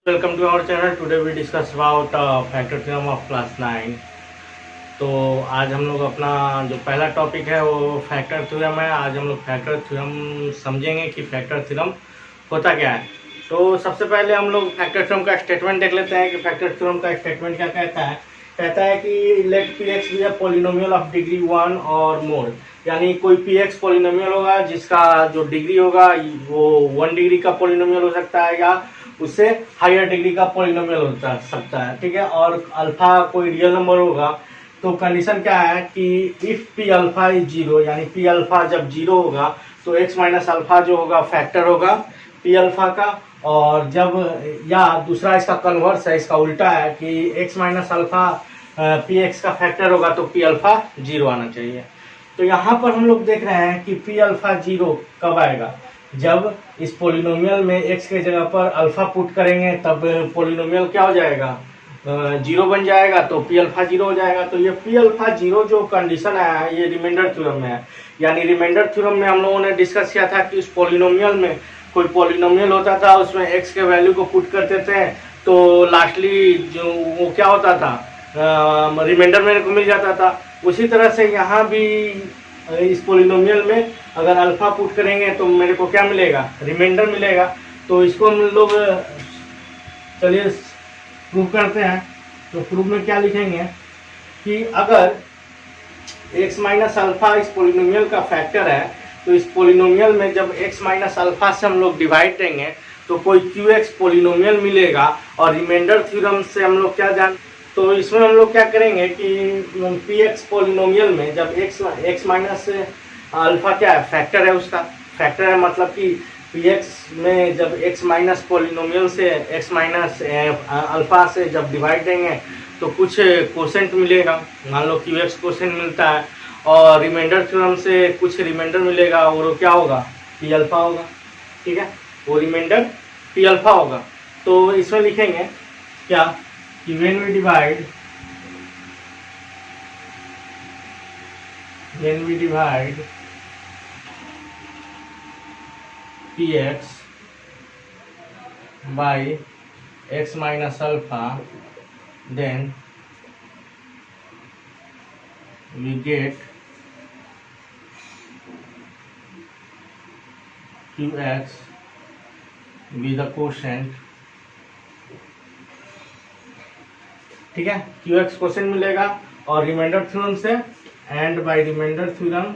Welcome to our channel. Today we discuss about factor theorem of class 9. तो आज हम लोग अपना जो पहला टॉपिक है वो फैक्टर थ्योरम है। आज हम लोग फैक्टर थ्योरम समझेंगे कि फैक्टर थ्योरम होता क्या है। तो सबसे पहले हम लोग फैक्टर थ्योरम का स्टेटमेंट देख लेते हैं कि फैक्टर थ्योरम का स्टेटमेंट क्या कहता है कि let p x be a polynomial of degree 1 और मोर, यानी कोई पी एक्स पॉलिनोमियल होगा जिसका जो डिग्री होगा वो 1 डिग्री का पॉलिनोमियल हो सकता है या उससे हायर डिग्री का पॉलिनोमियल हो सकता है। ठीक है, और अल्फा कोई रियल नंबर होगा तो कंडीशन क्या है कि if P alpha is zero, यानी पी अल्फा जब जीरो होगा तो एक्स माइनस अल्फा जो होगा फैक्टर होगा पी अल्फा का, और जब या दूसरा इसका कन्वर्स है, इसका उल्टा है कि x minus alpha P x का फैक्टर होगा तो पी अल्फा जीरो आना चाहिए। तो यहाँ पर हम लोग देख रहे हैं कि पी अल्फा जीरो कब आएगा, जब इस पोलिनोमियल में x के जगह पर अल्फा पुट करेंगे तब पोलिनोमियल क्या हो जाएगा, जीरो बन जाएगा, तो पी अल्फा जीरो हो जाएगा। तो ये पी अल्फा जीरो जो कंडीशन आया है ये रिमाइंडर थ्योरम में है। यानी रिमाइंडर थ्योरम में हम लोगों ने डिस्कस किया था कि उस पोलिनोमियल में कोई पोलिनोमियल होता था, उसमें x के वैल्यू को पुट करते थे तो लास्टली जो वो क्या होता था, रिमाइंडर मेरे को मिल जाता था। उसी तरह से यहाँ भी इस पोलिनोमियल में अगर अल्फा पुट करेंगे तो मेरे को क्या मिलेगा, रिमाइंडर मिलेगा। तो इसको हम लोग चलिए प्रूव करते हैं। तो प्रूफ में क्या लिखेंगे कि अगर x माइनस अल्फा इस पोलिनोमियल का फैक्टर है तो इस पोलिनोमियल में जब x माइनस अल्फा से हम लोग डिवाइड देंगे तो कोई QX पोलिनोमियल मिलेगा। और रिमाइंडर थ्योरम से हम लोग क्या जान, तो इसमें हम लोग क्या करेंगे कि पी एक्स पोलिनोमियल में जब एक्स माइनस अल्फा क्या है, फैक्टर है, उसका फैक्टर है, मतलब कि पी एक्स में जब एक्स माइनस पोलिनोमियल से एक्स माइनस अल्फा से जब डिवाइड देंगे तो कुछ कोसेंट मिलेगा, मान लो क्यू एक्स कोसेंट मिलता है, और रिमाइंडर थ्योरम से कुछ रिमाइंडर मिलेगा और वो क्या होगा, पी अल्फा होगा। ठीक है, वो रिमाइंडर पी अल्फा होगा। तो इसमें लिखेंगे क्या कि when we divide px by x minus alpha, then we get qx with the quotient। ठीक है, क्यू एक्स क्वेश्चन मिलेगा और रिमाइंडर थ्योरम से, and by remainder theorem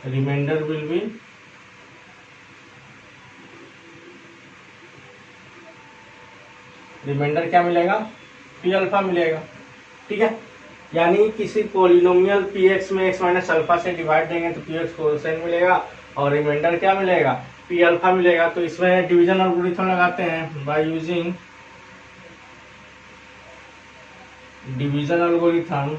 remainder will be remainder क्या मिलेगा, पी अल्फा मिलेगा। ठीक है, यानी किसी पोलिनोमियल पी एक्स में एक्स माइनस अल्फा से डिवाइड देंगे तो पी एक्स कोसेंट मिलेगा और रिमाइंडर क्या मिलेगा, पी अल्फा मिलेगा। तो इसमें डिवीजन एल्गोरिथम लगाते हैं by using division algorithm.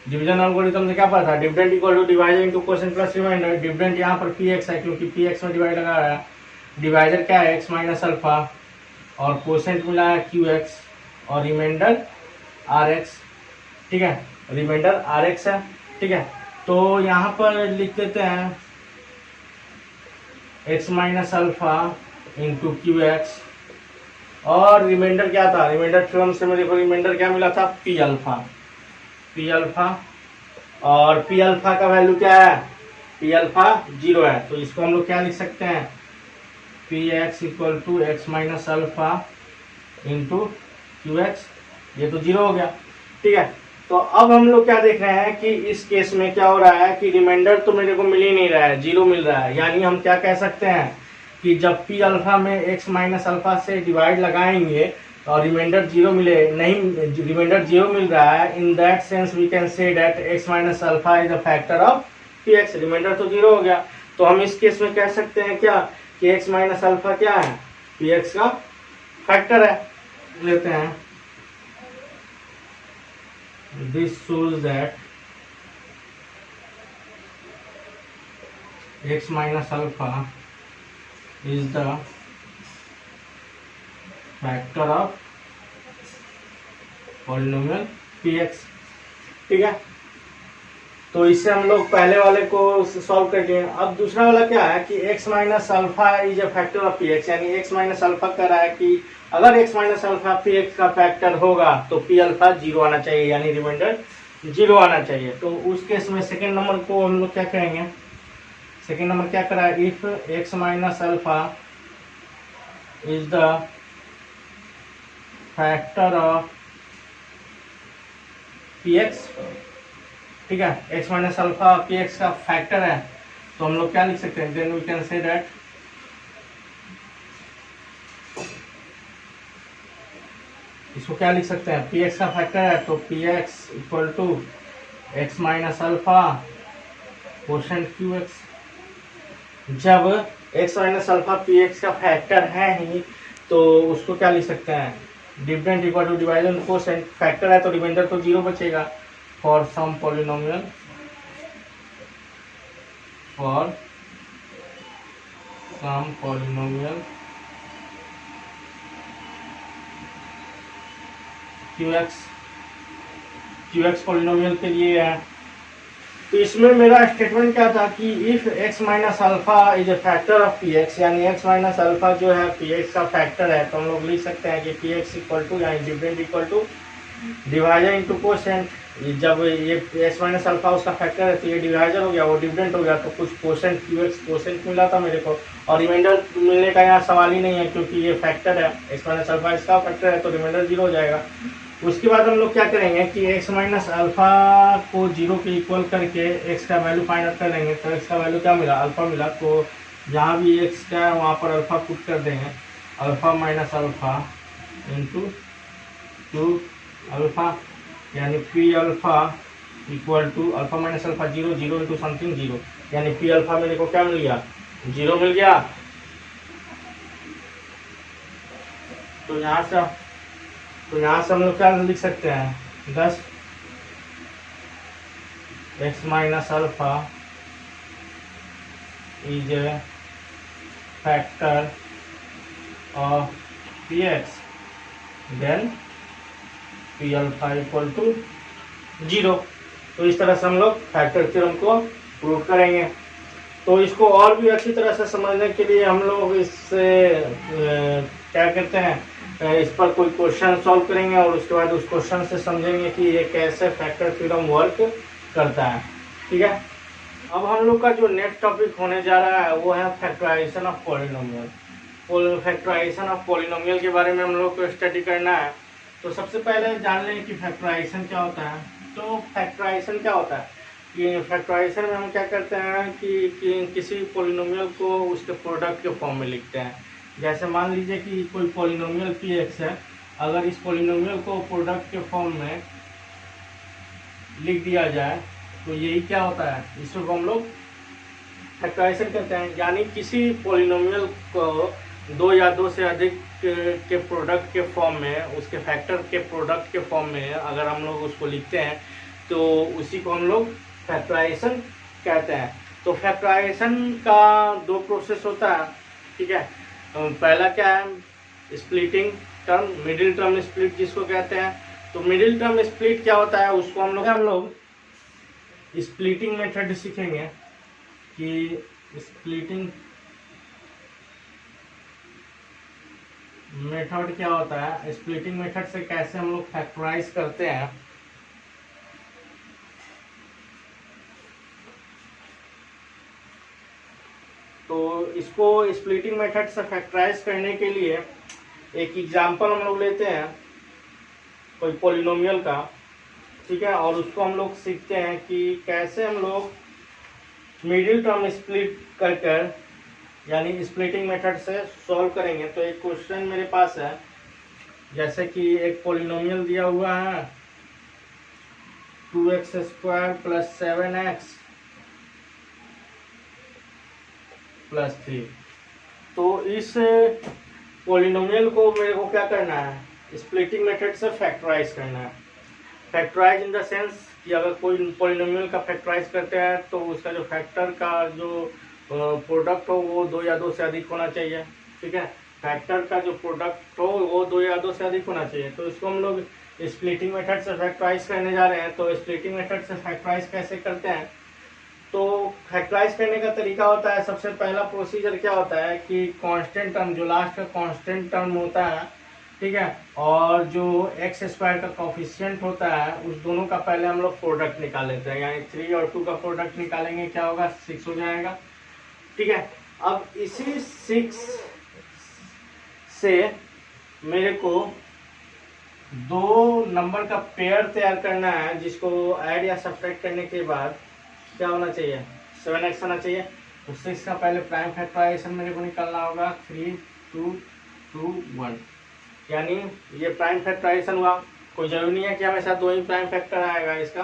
Division algorithm से क्या पता था, dividend equal to divisor into quotient plus remainder. Dividend यहाँ पर पी एक्स है क्योंकि पी एक्स में डिवाइड लगा रहा है, डिवाइजर क्या है एक्स माइनस अल्फा, और कोसेंट मिला है क्यू एक्स, और रिमाइंडर आर एक्स। ठीक है, रिमाइंडर आर एक्स है। ठीक है, तो यहाँ पर लिख देते हैं x minus alpha into q x, और रिमाइंडर क्या था, रिमाइंडर थ्योरम से मेरे को रिमाइंडर क्या मिला था, पी अल्फा। और पी अल्फा का वैल्यू क्या है, पी अल्फा जीरो है। तो इसको हम लोग क्या लिख सकते हैं, p x equal to x minus alpha into q x, ये तो जीरो हो गया। ठीक है, तो अब हम लोग क्या देख रहे हैं कि इस केस में क्या हो रहा है कि रिमाइंडर तो मेरे को मिल ही नहीं रहा है, जीरो मिल रहा है। यानी हम क्या कह सकते हैं कि जब पी अल्फा में एक्स माइनस अल्फा से डिवाइड लगाएंगे और रिमाइंडर जीरो मिले नहीं, रिमाइंडर जीरो मिल रहा है, in that sense we can say that x minus alpha is a factor of p x. Remainder तो जीरो हो गया, तो हम इस केस में कह सकते हैं क्या कि एक्स माइनस अल्फा क्या है, पी एक्स का फैक्टर है। लेते हैं this shows that x minus alpha is the factor of polynomial px। ठीक है, तो इससे हम लोग पहले वाले को सॉल्व कर दिए। अब दूसरा वाला क्या है कि x minus alpha is a factor of px, यानी x माइनस अल्फा कह रहा है कि अगर x माइनस अल्फा px का फैक्टर होगा तो p अल्फा 0 आना चाहिए, यानी रिमाइंडर 0 आना चाहिए। तो उस केस में सेकेंड नंबर को हम लोग क्या करेंगे, सेकेंड नंबर क्या करा है, if x minus alpha is the factor of px। ठीक है, x माइनस अल्फा px का फैक्टर है, तो हम लोग क्या लिख सकते हैं, then we can say that इसको क्या लिख सकते हैं, px का फैक्टर है तो px equal to x minus alpha quotient qx। जब x माइनस अल्फा px का फैक्टर है ही तो उसको क्या लिख सकते हैं, different equal to division quotient, factor है तो रिमाइंडर तो 0 बचेगा। For some polynomial, for some polynomial qx polynomial के लिए है। तो इसमें मेरा स्टेटमेंट क्या था कि if x minus alpha is a factor of px, यानी x माइनस अल्फा जो है px का फैक्टर है, तो हम लोग लिख सकते हैं कि px इक्वल टू यानी different equal to divisor into quotient. जब ये x माइनस अल्फा उसका फैक्टर है तो ये डिवाइजर हो गया, वो डिफरेंट हो गया, तो कुछ कोशेंट qx कोशेंट मिला था मेरे को, और रिमाइंडर मिलने का यहाँ सवाल ही नहीं है क्योंकि ये फैक्टर है, x माइनस अल्फा इसका फैक्टर है तो रिमाइंडर 0 हो जाएगा। उसके बाद हम लोग क्या करेंगे कि x माइनस अल्फा को 0 के इक्वल करके x का वैल्यू फाइंड आउट कर लेंगे। तो x का वैल्यू क्या मिला, अल्फा मिला, तो जहाँ भी x का है वहाँ पर अल्फा पुट कर देंगे, alpha minus alpha into 2 alpha, यानी p alpha equal to alpha minus alpha 0 0 into something 0, यानी p अल्फा मेरे को क्या मिल गया, 0 मिल गया। तो यहाँ से हम लोग क्या लिख सकते हैं, 10 x minus alpha is a factor of px, then p alpha equal to 0। तो इस तरह से हम लोग फैक्टर थ्योरम को प्रूव करेंगे। तो इसको और भी अच्छी तरह से समझने के लिए हम लोग इससे क्या करते हैं, इस पर कोई क्वेश्चन सॉल्व करेंगे और उसके बाद उस क्वेश्चन से समझेंगे कि ये कैसे फैक्टर थ्योरम वर्क करता है। ठीक है, अब हम लोग का जो नेक्स्ट टॉपिक होने जा रहा है वो है factorisation of polynomial. Factorisation of polynomial के बारे में हम लोग को स्टडी करना है। तो सबसे पहले जान लें कि फैक्टराइजेशन क्या होता है। तो फैक्टराइजेशन क्या होता है कि फैक्टराइजेशन में हम क्या करते हैं कि किसी पॉलिनोमियल को उसके प्रोडक्ट के फॉर्म में लिखते हैं। जैसे मान लीजिए कि कोई पॉलिनोमियल px है, अगर इस पॉलिनोमियल को प्रोडक्ट के फॉर्म में लिख दिया जाए तो यही क्या होता है, इसको हम लोग फैक्टराइजेशन करते हैं। यानी किसी पॉलिनोमियल को 2 या 2 से अधिक के प्रोडक्ट के फॉर्म में, उसके फैक्टर के प्रोडक्ट के फॉर्म में अगर हम लोग उसको लिखते हैं तो उसी को हम लोग फैक्टराइजेशन कहते हैं। तो फैक्टराइजेशन का 2 प्रोसेस होता है। ठीक है, पहला क्या है, splitting term, middle term split जिसको कहते हैं। तो मिडिल टर्म स्प्लिट क्या होता है उसको हम लोग स्प्लिटिंग मेथड सीखेंगे कि स्प्लिटिंग मेथड क्या होता है, स्प्लिटिंग मेथड से कैसे हम लोग फैक्टराइज करते हैं। तो इसको स्प्लिटिंग मेथड से फैक्टराइज करने के लिए एक एग्जांपल हम लोग लेते हैं कोई पॉलिनोमियल का। ठीक है, और उसको हम लोग सीखते हैं कि कैसे हम लोग मिडिल टर्म स्प्लिट कर यानी स्प्लिटिंग मेथड से सॉल्व करेंगे। तो एक क्वेश्चन मेरे पास है, जैसे कि एक पॉलिनोमियल दिया हुआ है 2x² + 7x + 3। तो इस पॉलिनोमियल को मेरे को क्या करना है, स्प्लिटिंग मेथड से फैक्टराइज करना है। फैक्टराइज इन द सेंस कि अगर कोई पॉलिनोमियल का फैक्टराइज करते हैं तो उसका जो फैक्टर का जो प्रोडक्ट हो वो 2 या 2 से अधिक होना चाहिए। ठीक है, फैक्टर का जो प्रोडक्ट हो वो दो या दो से अधिक होना चाहिए। तो इसको हम लोग स्प्लिटिंग मेथड से फैक्टराइज करने जा रहे हैं। तो स्प्लिटिंग मेथड से फैक्टराइज कैसे करते हैं, तो फैक्टराइज करने का तरीका होता है, सबसे पहला प्रोसीजर क्या होता है कि कांस्टेंट टर्म, जो लास्ट का कांस्टेंट टर्म होता है, ठीक है, और जो एक्स स्क्वायर का कोफिशिएंट होता है, उस दोनों का पहले हम लोग प्रोडक्ट निकाल लेते हैं। यानी 3 और 2 का प्रोडक्ट निकालेंगे, क्या होगा, 6 हो जाएगा, ठीक है। अब इसी 6 से मेरे को दो नंबर का पेयर तैयार करना है, जिसको ऐड या सब्ट्रैक्ट करने के बाद क्या होना चाहिए, 7x आना चाहिए। तो 6 का पहले प्राइम फैक्टराइजेशन मेरे को निकालना होगा, 3 2 2 1, यानी ये प्राइम फैक्टराइजेशन हुआ। कोई जरूरी नहीं है कि हमेशा दो ही प्राइम फैक्टर आएगा इसका,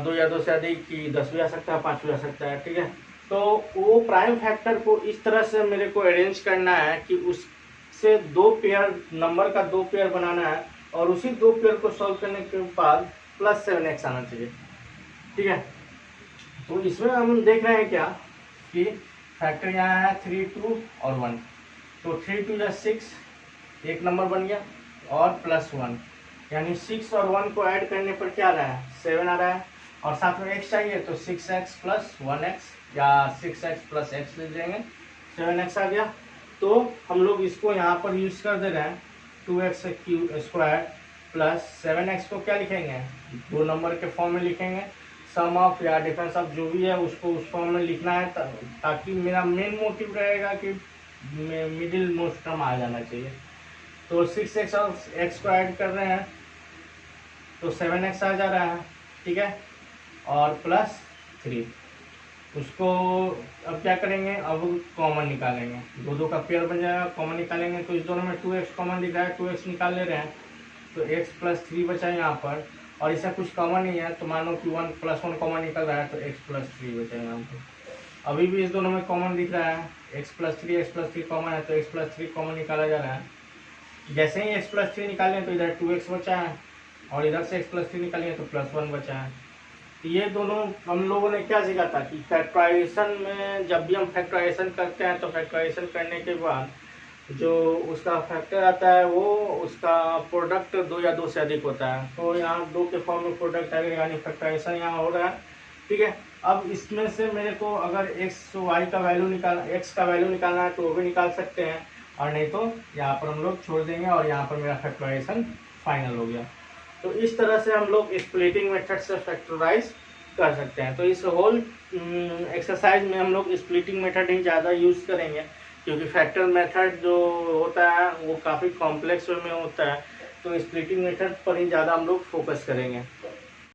दो या दो से अधिक की 10 भी आ सकता है, 5 भी आ सकता है, ठीक है। तो वो प्राइम फैक्टर को इस तरह से मेरे को अरेंज करना है कि उससे दो पेयर नंबर का दो पेयर बनाना है, और उसी दो पेयर को सॉल्व करने के बाद प्लस 7x आना चाहिए, ठीक है। तो इसमें हम देख रहे हैं क्या कि फैक्टर यहाँ है 3 2 और 1, तो 3 2 6, एक नंबर बन गया, और प्लस 1, यानी 6 और 1 को ऐड करने पर क्या आ रहा है, 7 आ रहा है, और साथ में x चाहिए तो 6x प्लस 1x या 6x प्लस x ले जाएंगे, 7x आ गया। तो हम लोग इसको यहाँ पर यूज कर दे रहे हैं, 2x cube square plus 7x को क्या लिखेंगे, दो नंबर के फॉर्म में लिखेंगे, सम ऑफ या डिफरेंस ऑफ जो भी है उसको उस फॉर्म में लिखना है, ताकि मेरा मेन मोटिव रहेगा कि मिडिल मोस्ट टर्म आ जाना चाहिए। तो 6x और x को ऐड कर रहे हैं तो 7x आ जा रहा है, ठीक है, और प्लस 3, उसको अब क्या करेंगे, अब कॉमन निकालेंगे, दो दो का पेयर बन जाएगा, कॉमन निकालेंगे। तो इस दोनों में 2x कॉमन दिख रहा है, 2x निकाल ले रहे हैं, तो x प्लस 3 बचा यहाँ पर, और इसका कुछ कॉमन नहीं है, तो मानो कि 1 प्लस 1 कॉमन निकल रहा है, तो x प्लस 3 बचा यहाँ पर। अभी भी इस दोनों में कॉमन दिख रहा है, x प्लस 3 कॉमन है, तो x प्लस 3 कॉमन निकाला जा रहा है। जैसे ही x प्लस 3 निकालें तो इधर 2x बचा है, और इधर से x प्लस 3 निकालेंगे तो प्लस 1 बचा है। तो ये दोनों हम लोगों ने क्या सीखा था कि फैक्टराइजेशन में जब भी हम फैक्टराइजेशन करते हैं तो फैक्टराइजेशन करने के बाद जो उसका फैक्टर आता है वो उसका प्रोडक्ट दो या दो से अधिक होता है। तो यहाँ दो के फॉर्म में प्रोडक्ट आएगा, यानी फैक्टराइजेशन यहाँ हो रहा है, ठीक है। अब इसमें से मेरे को अगर x का वैल्यू निकालना है तो वो भी निकाल सकते हैं, और नहीं तो यहाँ पर हम लोग छोड़ देंगे, और यहाँ पर मेरा फैक्टराइजेशन फाइनल हो गया। तो इस तरह से हम लोग स्प्लिटिंग मेथड से फैक्टराइज कर सकते हैं। तो इस होल एक्सरसाइज में हम लोग स्प्लिटिंग मेथड ही ज़्यादा यूज़ करेंगे, क्योंकि फैक्टर मेथड जो होता है वो काफ़ी कॉम्प्लेक्स वे में होता है, तो स्प्लिटिंग मेथड पर ही ज़्यादा हम लोग फोकस करेंगे।